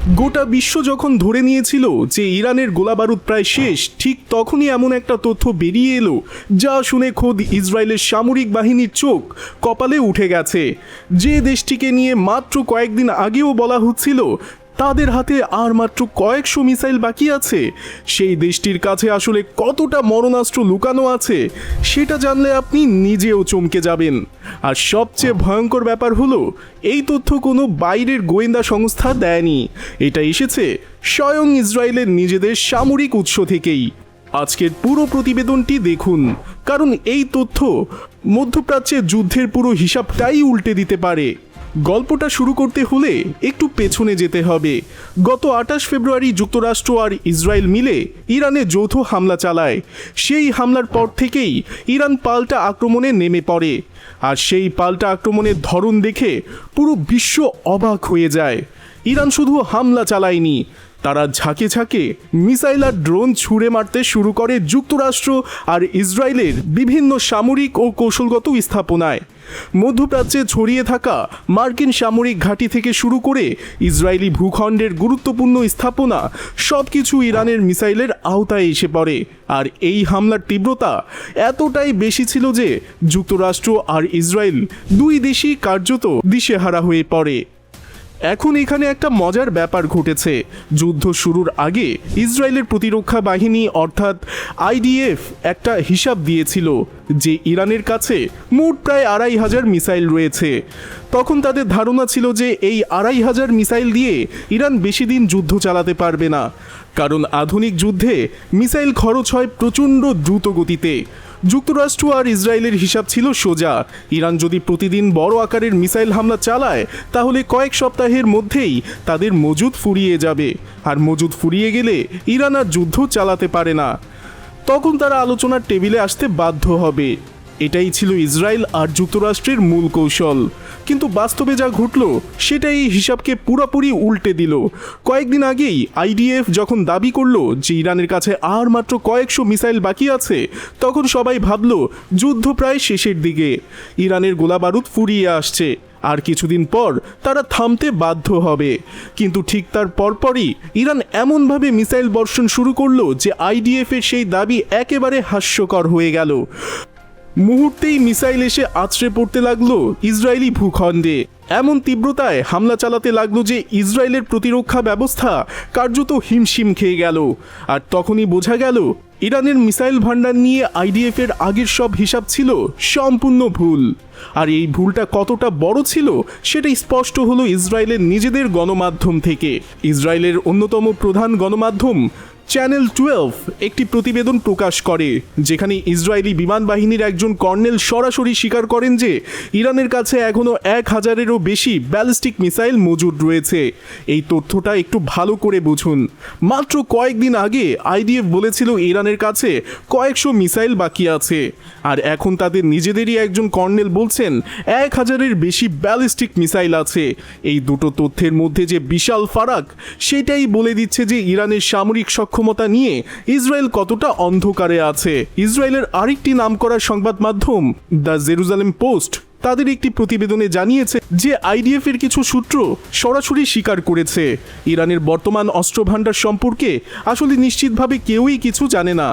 গোটা বিশ্ব যখন ধরে নিয়েছিল যে ইরানের গোলাবারুদ প্রায় শেষ, ঠিক তখনই এমন একটা তথ্য বেরিয়ে এলো যা শুনে খোদ ইসরায়েলের সামরিক বাহিনীর চোখ কপালে উঠে গেছে। যে দেশটিকে নিয়ে মাত্র কয়েকদিন আগেও বলা হচ্ছিল তাদের হাতে আর মাত্র কয়েকশো মিসাইল বাকি আছে, সেই দেশটির কাছে আসলে কতটা মরণাস্ত্র লুকানো আছে সেটা জানলে আপনি নিজেও চমকে যাবেন। আর সবচেয়ে ভয়ঙ্কর ব্যাপার হলো এই তথ্য কোনো বাইরের গোয়েন্দা সংস্থা দেয়নি, এটা এসেছে স্বয়ং ইসরায়েলের নিজেদের সামরিক উৎস থেকেই। আজকের পুরো প্রতিবেদনটি দেখুন, কারণ এই তথ্য মধ্যপ্রাচ্যের যুদ্ধের পুরো হিসাবটাই উল্টে দিতে পারে। গল্পটা শুরু করতে হলে একটু পেছনে যেতে হবে। গত 28 ফেব্রুয়ারি যুক্তরাষ্ট্র আর ইসরায়েল মিলে ইরানে যৌথ হামলা চালায়। সেই হামলার পর থেকেই ইরান পাল্টা আক্রমণে নেমে পড়ে, আর সেই পাল্টা আক্রমণের ধরন দেখে পুরো বিশ্ব অবাক হয়ে যায়। ইরান শুধু হামলা চালায়নি, তারা ঝাঁকে ঝাঁকে মিসাইল আর ড্রোন ছুঁড়ে মারতে শুরু করে যুক্তরাষ্ট্র আর ইসরায়েলের বিভিন্ন সামরিক ও কৌশলগত স্থাপনায়। মধ্যপ্রাচ্যে ছড়িয়ে থাকা মার্কিন সামরিক ঘাঁটি থেকে শুরু করে ইসরায়েলি ভূখণ্ডের গুরুত্বপূর্ণ স্থাপনা সব কিছু ইরানের মিসাইলের আওতায় এসে পড়ে। আর এই হামলার তীব্রতা এতটাই বেশি ছিল যে যুক্তরাষ্ট্র আর ইসরায়েল দুই দেশই কার্যত দিশেহারা হয়ে পড়ে। এখন এখানে একটা মজার ব্যাপার ঘটেছে। যুদ্ধ শুরুর আগে ইসরায়েলের প্রতিরক্ষা বাহিনী অর্থাৎ আইডিএফ একটা হিসাব দিয়েছিল যে ইরানের কাছে মোট প্রায় 2500 মিসাইল রয়েছে। তখন তাদের ধারণা ছিল যে এই 2500 মিসাইল দিয়ে ইরান বেশি দিন যুদ্ধ চালাতে পারবে না, কারণ আধুনিক যুদ্ধে মিসাইল খরচ হয় প্রচণ্ড দ্রুত গতিতে। যুক্তরাষ্ট্র আর ইসরায়েলের হিসাব ছিল সোজা, ইরান যদি প্রতিদিন বড় আকারের মিসাইল হামলা চালায় তাহলে কয়েক সপ্তাহের মধ্যেই তাদের মজুদ ফুরিয়ে যাবে, আর মজুদ ফুরিয়ে গেলে ইরান আর যুদ্ধ চালাতে পারে না। তখন তারা আলোচনার টেবিলে আসতে বাধ্য হবে। এটাই ছিল ইসরায়েল আর যুক্তরাষ্ট্রের মূল কৌশল। কিন্তু বাস্তবে যা ঘটল সেটা এই হিসাবকে পুরোপুরি উল্টে দিল। কয়েকদিন আগেই আইডিএফ যখন দাবি করলো যে ইরানের কাছে আর মাত্র কয়েকশো মিসাইল বাকি আছে, তখন সবাই ভাবল যুদ্ধ প্রায় শেষের দিকে, ইরানের গোলাবারুদ ফুরিয়ে আসছে, আর কিছুদিন পর তারা থামতে বাধ্য হবে। কিন্তু ঠিক তার পরপরই ইরান এমনভাবে মিসাইল বর্ষণ শুরু করলো যে আইডিএফের সেই দাবি একেবারে হাস্যকর হয়ে গেল। মুহূর্তেই মিসাইল এসে আছড়ে পড়তে লাগলো ইসরায়েলি ভূখণ্ডে। এমন তীব্রতায় হামলা চালাতে লাগলো যে ইসরায়েলের প্রতিরক্ষা ব্যবস্থা কার্যত হিমশিম খেয়ে গেল। আর তখনই বোঝা গেল ইরানের মিসাইল ভান্ডার নিয়ে আইডিএফের আগের সব হিসাব ছিল সম্পূর্ণ ভুল। আর এই ভুলটা কতটা বড় ছিল সেটা স্পষ্ট হলো ইসরায়েলের নিজেদের গণমাধ্যম থেকে। ইসরায়েলের অন্যতম প্রধান গণমাধ্যম চ্যানেল 12 একটি প্রতিবেদন প্রকাশ করে, যেখানে ইসরায়েলি বিমান বাহিনীর একজন কর্নেল সরাসরি স্বীকার করেন যে ইরানের কাছে এখনও 1000-এরও বেশি ব্যালিস্টিক মিসাইল মজুদ রয়েছে। এই তথ্যটা একটু ভালো করে বুঝুন। মাত্র কয়েকদিন আগে আইডিএফ বলেছিল ইরানের কাছে কয়েকশো মিসাইল বাকি আছে, আর এখন তাদের নিজেদেরই একজন কর্নেল বলছেন 1000-এর বেশি ব্যালিস্টিক মিসাইল আছে। এই দুটো তথ্যের মধ্যে যে বিশাল ফারাক, সেটাই বলে দিচ্ছে যে ইরানের সামরিক ক্ষমতা নিয়ে ইসরায়েল কতটা অন্ধকারে আছে। ইসরায়েলের আরেকটি নামকরা সংবাদ মাধ্যম দ্য জেরুজালেম পোস্ট তাদের একটি প্রতিবেদনে জানিয়েছে যে আইডিএফ এর কিছু সূত্র সরাসরি স্বীকার করেছে ইরানের বর্তমান অস্ত্রভাণ্ডার সম্পর্কে আসলে নিশ্চিতভাবে কেউই কিছু জানে না।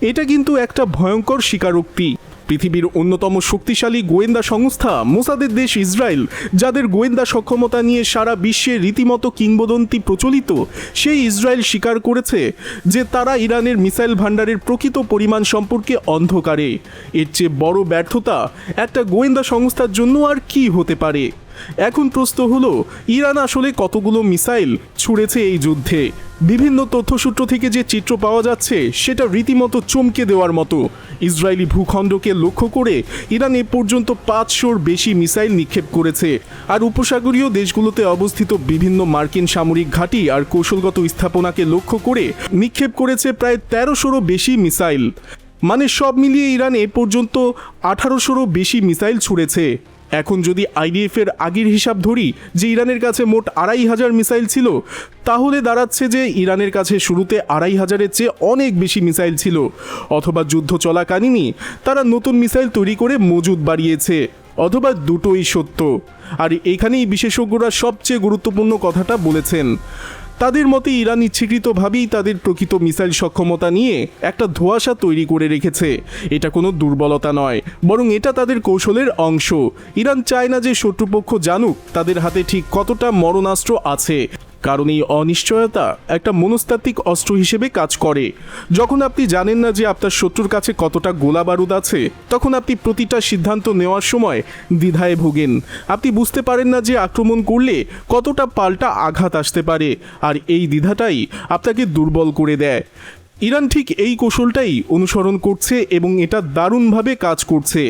এটা কিন্তু একটা ভয়ঙ্কর স্বীকারোক্তি। পৃথিবীর অন্যতম শক্তিশালী গোয়েন্দা সংস্থা মোসাদের দেশ ইসরায়েল, যাদের গোয়েন্দা সক্ষমতা নিয়ে সারা বিশ্বে রীতিমতো কিংবদন্তি প্রচলিত, সেই ইসরায়েল স্বীকার করেছে যে তারা ইরানের মিসাইল ভান্ডারের প্রকৃত পরিমাণ সম্পর্কে অন্ধকারে। এর চেয়ে বড় ব্যর্থতা একটা গোয়েন্দা সংস্থার জন্য আর কি হতে পারে? এখন প্রশ্ন হলো ইরান আসলে কতগুলো মিসাইল ছুঁড়েছে এই যুদ্ধে। বিভিন্ন তথ্যসূত্র থেকে যে চিত্র পাওয়া যাচ্ছে সেটা রীতিমতো চমকে দেওয়ার মতো। ইসরায়েলি ভূখণ্ডকে লক্ষ্য করে ইরান এ পর্যন্ত 500-র বেশি মিসাইল নিক্ষেপ করেছে, আর উপসাগরীয় দেশগুলোতে অবস্থিত বিভিন্ন মার্কিন সামরিক ঘাঁটি আর কৌশলগত স্থাপনাকে লক্ষ্য করে নিক্ষেপ করেছে প্রায় 1300-রও বেশি মিসাইল। মানে সব মিলিয়ে ইরান এ পর্যন্ত 1800-রও বেশি মিসাইল ছুঁড়েছে। এখন যদি আইডিএফের আগের হিসাব ধরি যে ইরানের কাছে মোট 2500 মিসাইল ছিল, তাহলে দাঁড়াচ্ছে যে ইরানের কাছে শুরুতে 2500-এর চেয়ে অনেক বেশি মিসাইল ছিল, অথবা যুদ্ধ চলাকালীনই তারা নতুন মিসাইল তৈরি করে মজুদ বাড়িয়েছে, অথবা দুটোই সত্য। আর এখানেই বিশেষজ্ঞরা সবচেয়ে গুরুত্বপূর্ণ কথাটা বলেছেন। তাদের মতে ইরান ইচ্ছাকৃতভাবেই তাদের প্রকৃত মিসাইল সক্ষমতা নিয়ে একটা ধোঁয়াশা তৈরি করে রেখেছে। এটা কোনো দুর্বলতা নয়, বরং এটা তাদের কৌশলের অংশ। ইরান চায় না যে শত্রুপক্ষ জানুক তাদের হাতে ঠিক কতটা মরণাস্ত্র আছে, কারণ এই অনিশ্চয়তা একটা মনস্তাত্ত্বিক অস্ত্র হিসেবে কাজ করে। যখন আপনি জানেন না যে আপনার শত্রুর কাছে কতটা গোলা বারুদ আছে, তখন আপনি প্রতিটা সিদ্ধান্ত নেওয়ার সময় দ্বিধায় ভোগেন। আপনি বুঝতে পারেন না যে আক্রমণ করলে কতটা পাল্টা আঘাত আসতে পারে, আর এই দ্বিধাটাই আপনাকে দুর্বল করে দেয়। ইরান ঠিক এই কৌশলটাই অনুসরণ করছে এবং এটা দারুণভাবে কাজ করছে।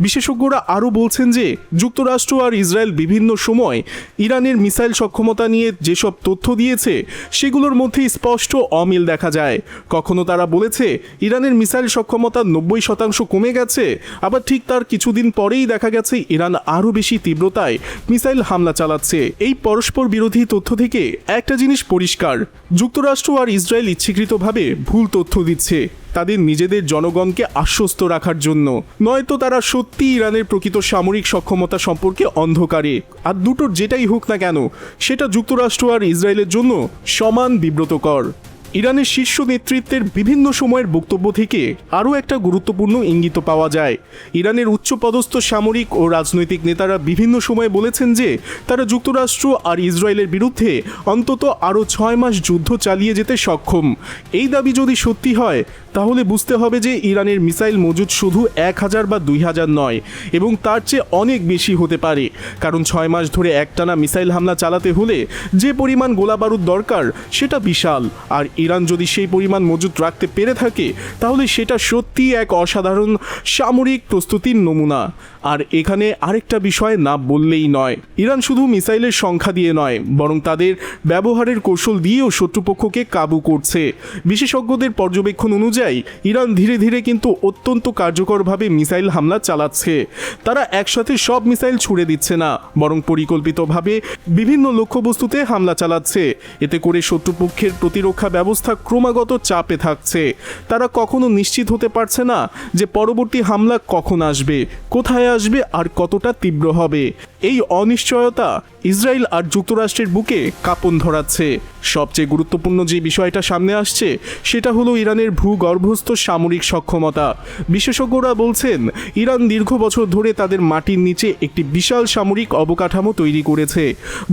বিশেষজ্ঞরা আরও বলছেন যে যুক্তরাষ্ট্র আর ইসরায়েল বিভিন্ন সময় ইরানের মিসাইল সক্ষমতা নিয়ে যেসব তথ্য দিয়েছে সেগুলোর মধ্যে স্পষ্ট অমিল দেখা যায়। কখনো তারা বলেছে ইরানের মিসাইল সক্ষমতা 90% কমে গেছে, আবার ঠিক তার কিছুদিন পরেই দেখা গেছে ইরান আরও বেশি তীব্রতায় মিসাইল হামলা চালাচ্ছে। এই পরস্পর বিরোধী তথ্য থেকে একটা জিনিস পরিষ্কার, যুক্তরাষ্ট্র আর ইসরায়েল ইচ্ছাকৃতভাবে ভুল তথ্য দিচ্ছে তাদের নিজেদের জনগণকে আশ্বস্ত রাখার জন্য, নয়তো তারা সত্যি ইরানের প্রকৃত সামরিক সক্ষমতা সম্পর্কে অন্ধকারে। আর দুটোর যেটাই হোক না কেন, সেটা যুক্তরাষ্ট্র আর ইসরায়েলের জন্য সমান বিব্রতকর। ইরানের শীর্ষ নেতৃত্বের বিভিন্ন সময়ের বক্তব্য থেকে আরও একটা গুরুত্বপূর্ণ ইঙ্গিত পাওয়া যায়। ইরানের উচ্চপদস্থ সামরিক ও রাজনৈতিক নেতারা বিভিন্ন সময়ে বলেছেন যে তারা যুক্তরাষ্ট্র আর ইসরায়েলের বিরুদ্ধে অন্তত আরও 6 মাস যুদ্ধ চালিয়ে যেতে সক্ষম। এই দাবি যদি সত্যি হয়, তাহলে বুঝতে হবে যে ইরানের মিসাইল মজুদ শুধু 1000 বা 2000 নয়, এবং তার চেয়ে অনেক বেশি হতে পারে। কারণ 6 মাস ধরে একটানা মিসাইল হামলা চালাতে হলে যে পরিমাণ গোলাবারুদ দরকার সেটা বিশাল। আর ইরান যদি সেই পরিমাণ মজুদ রাখতে পেরে থাকে, তাহলে সেটা সত্যি এক অসাধারণ সামরিক প্রস্তুতির নমুনা। আর এখানে আরেকটা বিষয় না বললেই নয়, ইরান শুধু মিসাইলের সংখ্যা দিয়ে নয়, বরং তাদের ব্যবহারের কৌশল দিয়েও শত্রুপক্ষকে কাবু করছে। বিশেষজ্ঞদের পর্যবেক্ষণ অনুযায়ী ইরান ধীরে ধীরে কিন্তু অত্যন্ত কার্যকরভাবে মিসাইল হামলা চালাচ্ছে। তারা একসাথে সব মিসাইল ছুড়ে দিচ্ছে না, বরং পরিকল্পিতভাবে বিভিন্ন লক্ষ্যবস্তুতে হামলা চালাচ্ছে। এতে করে শত্রুপক্ষের প্রতিরক্ষা ব্যবস্থা ক্রমাগত চাপে থাকছে। তারা কখনো নিশ্চিত হতে পারছে না যে পরবর্তী হামলা কখন আসবে, কোথায় আসবে আর কতটা তীব্র হবে। এই অনিশ্চয়তা ইসরায়েল আর যুক্তরাষ্ট্রের বুকে কাঁপন ধরাচ্ছে। সবচেয়ে গুরুত্বপূর্ণ যে বিষয়টা সামনে আসছে সেটা হলো ইরানের ভূগর্ভস্থ সামরিক সক্ষমতা। বিশেষজ্ঞরা বলছেন ইরান দীর্ঘ বছর ধরে তাদের মাটির নিচে একটি বিশাল সামরিক অবকাঠামো তৈরি করেছে।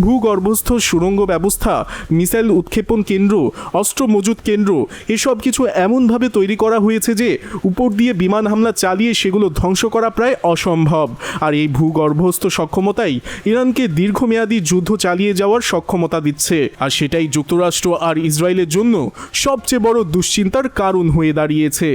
ভূগর্ভস্থ সুড়ঙ্গ ব্যবস্থা, মিসাইল উৎক্ষেপণ কেন্দ্র, অস্ত্র মজুত কেন্দ্র, এসব কিছু এমনভাবে তৈরি করা হয়েছে যে উপর দিয়ে বিমান হামলা চালিয়ে সেগুলো ধ্বংস করা প্রায় অসম্ভব। আর এই ভূগর্ভস্থ সক্ষমতাই ইরানকে দীর্ঘমেয়াদী যুদ্ধ চালিয়ে যাওয়ার সক্ষমতা দিচ্ছে। আর সেটাই যুক্তরাষ্ট্র আর ইসরায়েলের জন্য সবচেয়ে বড় দুশ্চিন্তার কারণ হয়ে দাঁড়িয়েছে।